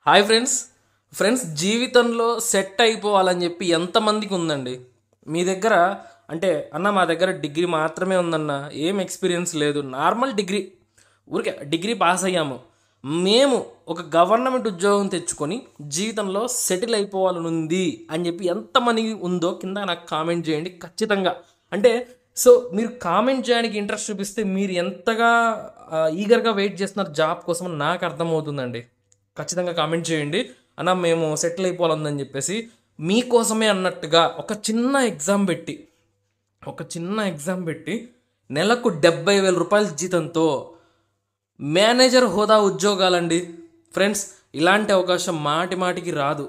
Hi friends జీవితంలో set అయిపోవాలని చెప్పి ఎంతమందికి ఉందండి మీ దగ్గర? అంటే అన్న మా దగ్గర డిగ్రీ మాత్రమే ఉందన్న, ఏం ఎక్స్పీరియన్స్ లేదు, నార్మల్ డిగ్రీ, ఊరికే డిగ్రీ పాస్ అయ్యాము, మేము ఒక గవర్నమెంట్ ఉద్యోగం తెచ్చుకొని జీవితంలో సెటిల్ అయిపోవాలని ఉంది అని చెప్పి ఎంతమంది ఉందో కింద నాకు కామెంట్ చేయండి ఖచ్చితంగా. అంటే సో మీరు కామెంట్ చేయడానికి ఇంట్రెస్ట్ చూపిస్తే మీరు ఎంతగా ఈగర్గా వెయిట్ చేస్తున్నారు జాబ్ కోసం నాకు అర్థమవుతుందండి. ఖచ్చితంగా కామెంట్ చేయండి అన్న మేము సెటిల్ అయిపోవాలని చెప్పేసి. మీకోసమే అన్నట్టుగా ఒక చిన్న ఎగ్జామ్ పెట్టి నెలకు 70,000 రూపాయల జీతంతో మేనేజర్ హోదా ఉద్యోగాలండి. ఫ్రెండ్స్, ఇలాంటి అవకాశం మాటి మాటికి రాదు,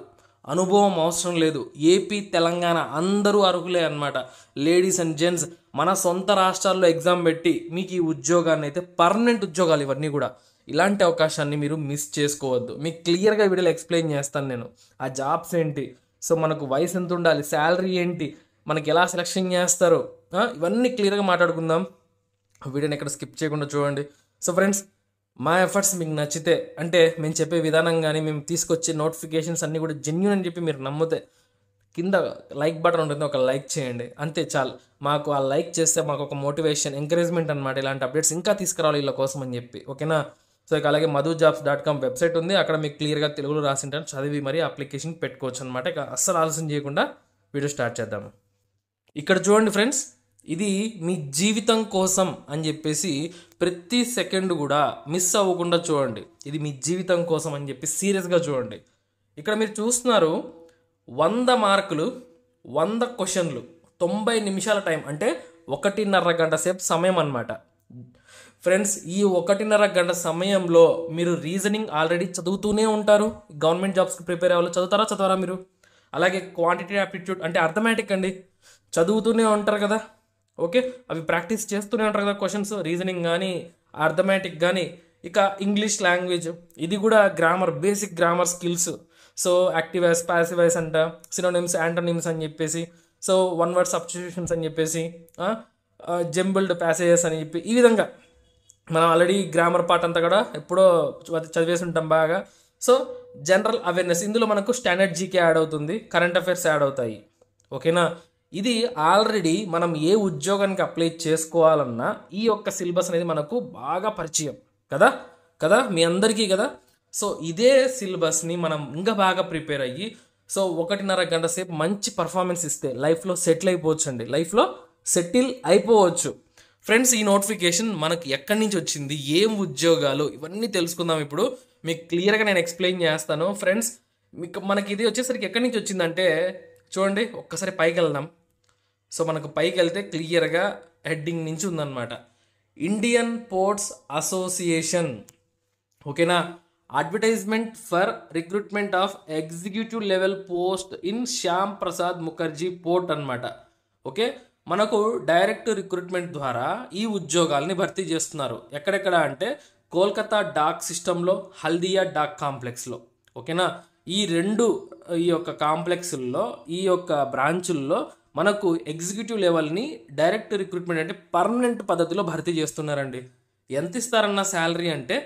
అనుభవం అవసరం లేదు. ఏపీ తెలంగాణ అందరూ అర్హులే అన్నమాట. లేడీస్ అండ్ జెంట్స్ మన సొంత రాష్ట్రాల్లో ఎగ్జామ్ పెట్టి మీకు ఈ ఉద్యోగాన్ని అయితే పర్మనెంట్ ఉద్యోగాలు ఇవన్నీ కూడా. ఇలాంటి అవకాశాన్ని మీరు మిస్ చేసుకోవద్దు. మీకు క్లియర్గా వీడియోలో ఎక్స్ప్లెయిన్ చేస్తాను నేను. ఆ జాబ్స్ ఏంటి, సో మనకు వయసు ఎంత ఉండాలి, శాలరీ ఏంటి, మనకి ఎలా సెలెక్షన్ చేస్తారు, ఇవన్నీ క్లియర్గా మాట్లాడుకుందాం. వీడియోని ఎక్కడ స్కిప్ చేయకుండా చూడండి. సో ఫ్రెండ్స్, మా ఎఫర్ట్స్ మీకు నచ్చితే, అంటే మేము చెప్పే విధానం కానీ మేము తీసుకొచ్చే నోటిఫికేషన్స్ అన్నీ కూడా జెన్యూన్ అని చెప్పి మీరు నమ్మితే కింద లైక్ బటన్ ఉంటుంది, ఒక లైక్ చేయండి, అంతే చాలు. మాకు ఆ లైక్ చేస్తే మాకు ఒక మోటివేషన్, ఎంకరేజ్మెంట్ అనమాట. ఇలాంటి అప్డేట్స్ ఇంకా తీసుకురావాలి వీళ్ళ కోసం అని చెప్పి, ఓకేనా? సో ఇక అలాగే madhujobs.com వెబ్సైట్ ఉంది, అక్కడ మీకు క్లియర్గా తెలుగులో రాసింటాను, చదివి మరీ అప్లికేషన్ పెట్టుకోవచ్చు అనమాట. ఇక అస్సలు ఆలస్యం చేయకుండా వీడియో స్టార్ట్ చేద్దాము. ఇక్కడ చూడండి ఫ్రెండ్స్, ఇది మీ జీవితం కోసం అని చెప్పేసి ప్రతి సెకండ్ కూడా మిస్ అవ్వకుండా చూడండి. ఇది మీ జీవితం కోసం అని చెప్పి సీరియస్గా చూడండి. ఇక్కడ మీరు చూస్తున్నారు 100 మార్కులు, 100 క్వశ్చన్లు, 90 నిమిషాల టైం, అంటే 1.5 గంట సేపు సమయం అన్నమాట. ఫ్రెండ్స్, ఈ 1.5 గంట సమయంలో మీరు రీజనింగ్ ఆల్రెడీ చదువుతూనే ఉంటారు. గవర్నమెంట్ జాబ్స్కి ప్రిపేర్ అవ్వాలి, చదవరా మీరు? అలాగే క్వాంటిటీ యాప్టిట్యూడ్ అంటే అర్థమెటిక్ అండి, చదువుతూనే ఉంటారు కదా, ఓకే? అవి ప్రాక్టీస్ చేస్తూనే ఉంటారు కదా క్వశ్చన్స్, రీజనింగ్ కానీ అర్థమెటిక్ కానీ. ఇక ఇంగ్లీష్ లాంగ్వేజ్, ఇది కూడా grammar, basic grammar skills. So active voice, passive voice అంట, సినోనిమ్స్, యాంటోనిమ్స్ అని చెప్పేసి, సో వన్ వర్డ్ సబ్స్టిట్యూషన్స్ అని చెప్పేసి, జంబుల్డ్ ప్యాసేజెస్ అని చెప్పి, ఈ విధంగా మనం ఆల్రెడీ గ్రామర్ పార్ట్ అంతా కూడా ఎప్పుడో చదివేసి ఉంటాం బాగా. సో జనరల్ అవేర్నెస్, ఇందులో మనకు స్టాండర్డ్ జీకే యాడ్ అవుతుంది, కరెంట్ అఫైర్స్ యాడ్ అవుతాయి, ఓకేనా? ఇది ఆల్రెడీ మనం ఏ ఉద్యోగానికి అప్లై చేసుకోవాలన్నా ఈ యొక్క సిలబస్ అనేది మనకు బాగా పరిచయం కదా మీ అందరికీ కదా. సో ఇదే సిలబస్ని మనం ఇంకా బాగా ప్రిపేర్ అయ్యి, సో 1.5 గంట సేపు మంచి పర్ఫార్మెన్స్ ఇస్తే లైఫ్లో సెటిల్ అయిపోవచ్చు. ఫ్రెండ్స్, ఈ నోటిఫికేషన్ మనకి ఎక్కడి నుంచి వచ్చింది, ఏం ఉద్యోగాలు, ఇవన్నీ తెలుసుకుందాం. ఇప్పుడు మీకు క్లియర్గా నేను ఎక్స్ప్లెయిన్ చేస్తాను. ఫ్రెండ్స్, మనకి ఇది వచ్చేసరికి ఎక్కడి నుంచి వచ్చిందంటే చూడండి, ఒక్కసారి పైకి వెళ్దాం. సో మనకు పైకి వెళ్తే క్లియర్గా హెడ్డింగ్ నుంచి ఉందన్నమాట, ఇండియన్ పోర్ట్స్ అసోసియేషన్, ఓకేనా? Advertisement for recruitment of executive level post in Shyam Prasad Mukherjee port అనమాట. ఓకే, మనకు డైరెక్ట్ రిక్రూట్మెంట్ ద్వారా ఈ ఉద్యోగాల్ని భర్తీ చేస్తున్నారు. ఎక్కడెక్కడ అంటే కోల్కతా డాక్ సిస్టంలో, హల్దియా డాక్ కాంప్లెక్స్లో, ఓకేనా? ఈ యొక్క కాంప్లెక్స్ల్లో, ఈ యొక్క బ్రాంచుల్లో మనకు ఎగ్జిక్యూటివ్ లెవెల్ని డైరెక్ట్ రిక్రూట్మెంట్ అంటే పర్మనెంట్ పద్ధతిలో భర్తీ చేస్తున్నారండి. ఎంత ఇస్తారన్న శాలరీ అంటే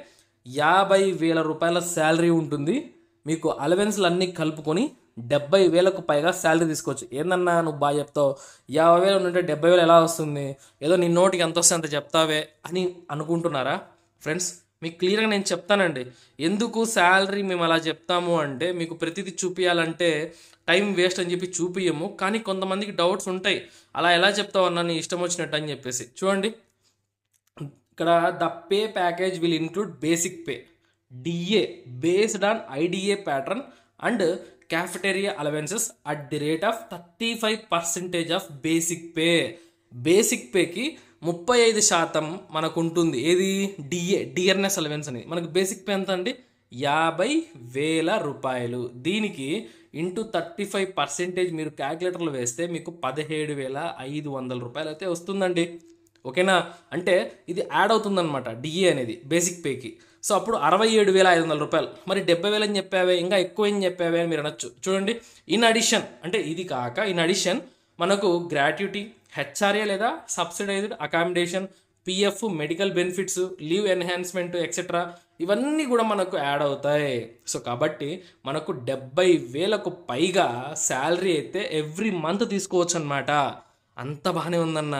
50,000 రూపాయల శాలరీ ఉంటుంది. మీకు అలవెన్స్లు అన్నీ కలుపుకొని 70,000కు పైగా శాలరీ తీసుకోవచ్చు. ఏందన్నా నువ్వు బాగా చెప్తావు, 50,000 ఉంటే 70,000 ఎలా వస్తుంది, ఏదో నీ నోటికి ఎంత వస్తే అంత చెప్తావే అని అనుకుంటున్నారా? ఫ్రెండ్స్, మీకు క్లియర్గా నేను చెప్తానండి. ఎందుకు శాలరీ మేము అలా చెప్తాము అంటే, మీకు ప్రతిదీ చూపించాలంటే టైం వేస్ట్ అని చెప్పి చూపించము. కానీ కొంతమందికి డౌట్స్ ఉంటాయి, అలా ఎలా చెప్తావు అన్న నీ ఇష్టం వచ్చినట్టు అని చెప్పేసి. చూడండి, ఇక్కడ the pay package will include basic pay, DA based on IDA pattern and cafeteria allowances at the rate of 35% of basic pay. Basic పేకి 35% మనకు ఉంటుంది. ఏది? డియర్నెస్ అలవెన్స్ అని. మనకు బేసిక్ పే ఎంత అండి? 50,000 రూపాయలు. దీనికి ఇంటూ 35% మీరు క్యాలిక్యులేటర్లో వేస్తే మీకు 17,500 రూపాయలు అయితే వస్తుందండి, ఓకేనా? అంటే ఇది యాడ్ అవుతుందన్నమాట డిఏ అనేది బేసిక్ పేకి. సో అప్పుడు 67,500 రూపాయలు. మరి 70,000 అని చెప్పావే, ఇంకా ఎక్కువ ఏం చెప్పావే అని మీరు అనొచ్చు. చూడండి, ఇన్ అడిషన్ అంటే ఇది కాక ఇన్ అడిషన్ మనకు గ్రాట్యుటీ, హెచ్ఆర్ఏ లేదా subsidised accommodation, PF, medical benefits, leave enhancement etcetera, ఇవన్నీ కూడా మనకు యాడ్ అవుతాయి. సో కాబట్టి మనకు 70,000కు పైగా శాలరీ అయితే ఎవ్రీ మంత్ తీసుకోవచ్చు అనమాట. అంత బాగానే ఉందన్న,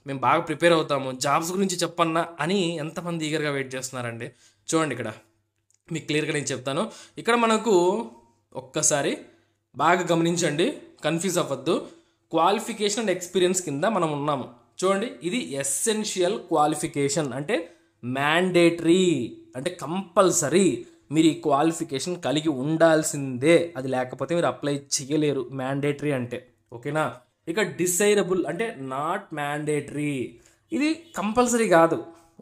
మేము బాగా ప్రిపేర్ అవుతాము, జాబ్స్ గురించి చెప్పన్నా అని ఎంతమంది ఈగర్గా వెయిట్ చేస్తున్నారండి. చూడండి ఇక్కడ మీకు క్లియర్గా నేను చెప్తాను. ఇక్కడ మనకు ఒక్కసారి బాగా గమనించండి, కన్ఫ్యూజ్ అవ్వద్దు. క్వాలిఫికేషన్ అండ్ ఎక్స్పీరియన్స్ కింద మనం ఉన్నాము. చూడండి, ఇది ఎసెన్షియల్ క్వాలిఫికేషన్ అంటే మ్యాండేటరీ, అంటే కంపల్సరీ మీరు ఈ క్వాలిఫికేషన్ కలిగి ఉండాల్సిందే. అది లేకపోతే మీరు అప్లై చేయలేరు, మ్యాండేటరీ అంటే. ఓకేనా? ఇక డిసైరబుల్ అంటే నాట్ మ్యాండేటరీ, ఇది కంపల్సరీ కాదు,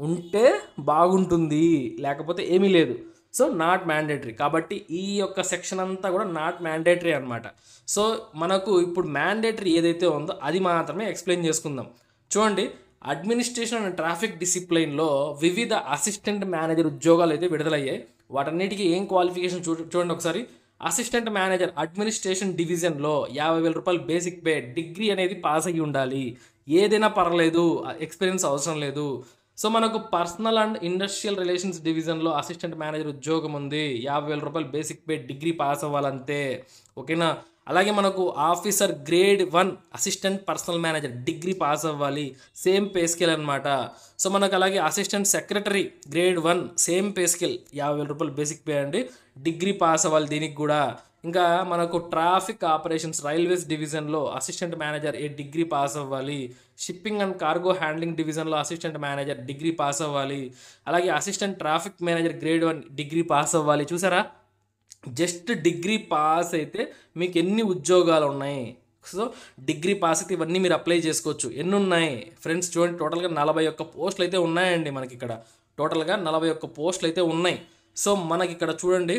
ఉంటే బాగుంటుంది లేకపోతే ఏమీ లేదు. సో నాట్ మ్యాండేటరీ, కాబట్టి ఈ యొక్క సెక్షన్ అంతా కూడా నాట్ మ్యాండేటరీ అనమాట. సో మనకు ఇప్పుడు మ్యాండేటరీ ఏదైతే ఉందో అది మాత్రమే ఎక్స్ప్లెయిన్ చేసుకుందాం. చూడండి, అడ్మినిస్ట్రేషన్ అండ్ ట్రాఫిక్ డిసిప్లైన్లో వివిధ అసిస్టెంట్ మేనేజర్ ఉద్యోగాలు అయితే విడుదలయ్యాయి. వాటన్నిటికీ ఏం క్వాలిఫికేషన్ చూడండి ఒకసారి. అసిస్టెంట్ మేనేజర్ అడ్మినిస్ట్రేషన్ డివిజన్లో 50,000 రూపాయలు బేసిక్ పే, డిగ్రీ అనేది పాస్ అయ్యి ఉండాలి, ఏదైనా పర్లేదు, ఎక్స్పీరియన్స్ అవసరం లేదు. సో మనకు పర్సనల్ అండ్ ఇండస్ట్రియల్ రిలేషన్స్ డివిజన్లో అసిస్టెంట్ మేనేజర్ ఉద్యోగం ఉంది, 50,000 రూపాయలు బేసిక్ పే, డిగ్రీ పాస్ అవ్వాలంతే. ఓకేనా? అలాగే మనకు officer grade 1 assistant personal manager degree pass అవ్వాలి, సేమ్ పే స్కేల్ అనమాట. సో మనకు అలాగే assistant secretary grade 1 same pay scale, 50,000 రూపాయలు బేసిక్ పే అండి, డిగ్రీ పాస్ అవ్వాలి దీనికి కూడా. ఇంకా మనకు ట్రాఫిక్ ఆపరేషన్స్ రైల్వేస్ డివిజన్లో అసిస్టెంట్ మేనేజర్ డిగ్రీ పాస్ అవ్వాలి, షిప్పింగ్ అండ్ కార్గో హ్యాండ్లింగ్ డివిజన్లో అసిస్టెంట్ మేనేజర్ డిగ్రీ పాస్ అవ్వాలి, అలాగే assistant traffic manager grade 1 degree pass అవ్వాలి. చూసారా, జస్ట్ డిగ్రీ పాస్ అయితే మీకు ఎన్ని ఉద్యోగాలు ఉన్నాయి. సో డిగ్రీ పాస్ అయితే ఇవన్నీ మీరు అప్లై చేసుకోవచ్చు. ఎన్ని ఉన్నాయి ఫ్రెండ్స్ చూడండి, టోటల్గా 41 పోస్టులు అయితే ఉన్నాయండి మనకి ఇక్కడ. టోటల్గా 41 పోస్టులు అయితే ఉన్నాయి. సో మనకి ఇక్కడ చూడండి,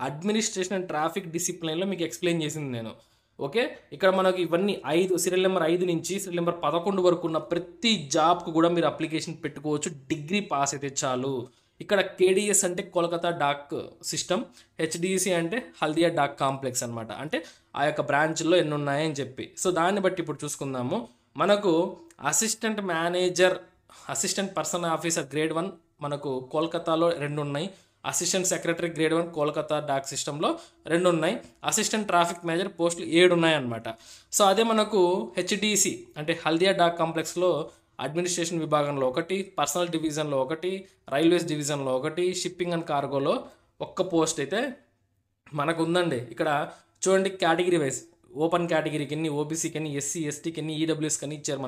అడ్మినిస్ట్రేషన్ అండ్ ట్రాఫిక్ డిసిప్లైన్లో మీకు ఎక్స్ప్లెయిన్ చేసింది నేను. ఓకే, ఇక్కడ మనకి ఇవన్నీ సీరియల్ నెంబర్ 5 నుంచి సీరియల్ నెంబర్ 11 వరకు ఉన్న ప్రతి జాబ్కు కూడా మీరు అప్లికేషన్ పెట్టుకోవచ్చు, డిగ్రీ పాస్ అయితే చాలు. ఇక్కడ కేడిఎస్ అంటే కోల్కతా డాక్ సిస్టమ్, హెచ్డిసి అంటే హల్దియా డాక్ కాంప్లెక్స్ అనమాట, అంటే ఆ యొక్క బ్రాంచ్లో ఎన్ని ఉన్నాయని చెప్పి. సో దాన్ని బట్టి ఇప్పుడు చూసుకుందాము. మనకు assistant manager, assistant personnel officer grade 1 మనకు కోల్కతాలో 2 ఉన్నాయి, assistant secretary grade 1 Kolkata dock సిస్టంలో 2 ఉన్నాయి, అసిస్టెంట్ ట్రాఫిక్ మేనేజర్ పోస్టులు 7 ఉన్నాయన్నమాట. సో అదే మనకు హెచ్డిసి అంటే హల్దియా డాక్ కాంప్లెక్స్లో అడ్మినిస్ట్రేషన్ విభాగంలో 1, పర్సనల్ డివిజన్లో 1, రైల్వేస్ డివిజన్లో 1, షిప్పింగ్ అండ్ కార్గోలో 1 పోస్ట్ అయితే మనకు ఉందండి. ఇక్కడ చూడండి, కేటగిరీ వైజ్ ఓపెన్ కేటగిరీకి ఎన్ని, ఓబీసీకి ఎన్ని, ఎస్సీ ఎస్టీకి ఎన్ని, ఈడబ్ల్యూఎస్కి ఎన్ని ఇచ్చారు,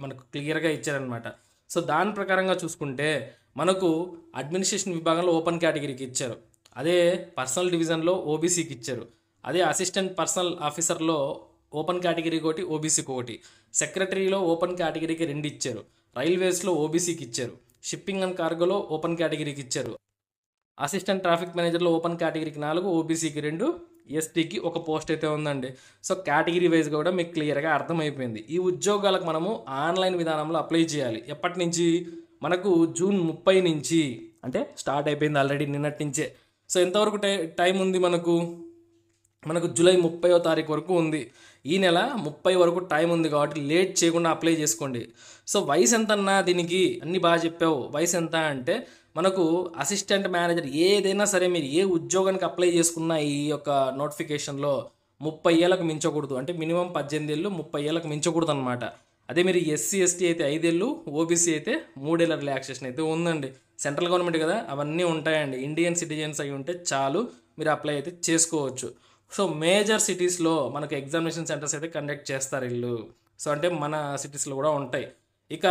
మనకు క్లియర్గా ఇచ్చారనమాట. సో దాని ప్రకారంగా చూసుకుంటే మనకు అడ్మినిస్ట్రేషన్ విభాగంలో ఓపెన్ కేటగిరీకి ఇచ్చారు, అదే పర్సనల్ డివిజన్లో ఓబీసీకి ఇచ్చారు, అదే అసిస్టెంట్ పర్సనల్ ఆఫీసర్లో ఓపెన్ కేటగిరీకి 1, ఓబీసీకి 1, సెక్రటరీలో ఓపెన్ కేటగిరీకి 2 ఇచ్చారు, రైల్వేస్లో ఓబీసీకి ఇచ్చారు, షిప్పింగ్ అండ్ కార్గోలో ఓపెన్ కేటగిరీకి ఇచ్చారు, అసిస్టెంట్ ట్రాఫిక్ మేనేజర్లో ఓపెన్ కేటగిరీకి 4, ఓబీసీకి 2, ఎస్టీకి 1 పోస్ట్ అయితే ఉందండి. సో కేటగిరీ వైజ్గా కూడా మీకు క్లియర్గా అర్థమైపోయింది. ఈ ఉద్యోగాలకు మనము ఆన్లైన్ విధానంలో అప్లై చేయాలి. ఎప్పటి నుంచి? మనకు జూన్ 30 నుంచి, అంటే స్టార్ట్ అయిపోయింది ఆల్రెడీ నిన్నటి నుంచే. సో ఎంతవరకు టైం ఉంది మనకు జూలై 30వ తారీఖు వరకు ఉంది. ఈ నెల 30 వరకు టైం ఉంది కాబట్టి లేట్ చేయకుండా అప్లై చేసుకోండి. సో వయసు ఎంత అన్నా దీనికి, అన్నీ బాగా చెప్పావు. వయసు ఎంత అంటే మనకు అసిస్టెంట్ మేనేజర్ ఏదైనా సరే మీరు ఏ ఉద్యోగానికి అప్లై చేసుకున్నా ఈ యొక్క నోటిఫికేషన్లో 30 ఏళ్ళకు మించకూడదు, అంటే మినిమం 18 ఏళ్ళు, 30 ఏళ్ళకు మించకూడదు అనమాట. అదే మీరు ఎస్సీ ఎస్టీ అయితే 5 ఏళ్ళు, ఓబీసీ అయితే 3 ఏళ్ళ రిలాక్సేషన్ అయితే ఉందండి. సెంట్రల్ గవర్నమెంట్ కదా, అవన్నీ ఉంటాయండి. ఇండియన్ సిటిజన్స్ అయి ఉంటే చాలు, మీరు అప్లై అయితే చేసుకోవచ్చు. సో మేజర్ సిటీస్లో మనకు ఎగ్జామినేషన్ సెంటర్స్ అయితే కండక్ట్ చేస్తారు వీళ్ళు. సో అంటే మన సిటీస్లో కూడా ఉంటాయి. ఇక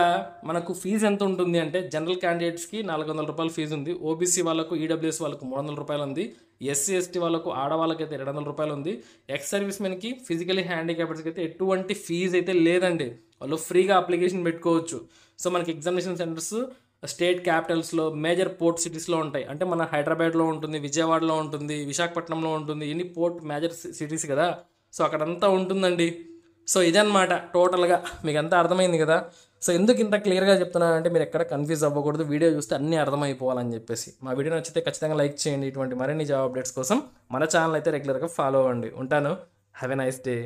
మనకు ఫీజు ఎంత ఉంటుంది అంటే జనరల్ క్యాండిడేట్స్కి 400 రూపాయలు ఫీజు ఉంది, ఓబీసీ వాళ్ళకు, ఈడబ్ల్యూఎస్ వాళ్ళకు 300 రూపాయలు ఉంది, ఎస్సీ ఎస్టీ వాళ్ళకు, ఆడవాళ్ళకైతే 200 రూపాయలు ఉంది, ఎక్స్ సర్వీస్ మెన్కి, ఫిజికలీ హ్యాండిక్యాప్డ్స్కి అయితే ఎటువంటి ఫీజు అయితే లేదండి, వాళ్ళు ఫ్రీగా అప్లికేషన్ పెట్టుకోవచ్చు. సో మనకి ఎగ్జామినేషన్ సెంటర్స్ స్టేట్ క్యాపిటల్స్లో, మేజర్ పోర్ట్ సిటీస్లో ఉంటాయి. అంటే మన హైదరాబాద్లో ఉంటుంది, విజయవాడలో ఉంటుంది, విశాఖపట్నంలో ఉంటుంది, ఇన్ని పోర్ట్ మేజర్ సిటీస్ కదా. సో అక్కడంతా ఉంటుందండి. సో ఇదన్నమాట టోటల్గా, మీకు అంతా అర్థమైంది కదా. సో ఎందుకు ఇంత క్లియర్గా చెప్తున్నానంటే మీరు ఎక్కడ కన్ఫ్యూజ్ అవ్వకూడదు, వీడియో చూస్తే అన్నీ అర్థమైపోవాలని చెప్పేసి. మా వీడియో నచ్చితే ఖచ్చితంగా లైక్ చేయండి. ఇటువంటి మరిన్ని జాబ్ అప్డేట్స్ కోసం మన ఛానల్ అయితే రెగ్యులర్గా ఫాలో అవ్వండి. ఉంటాను. Have a nice day.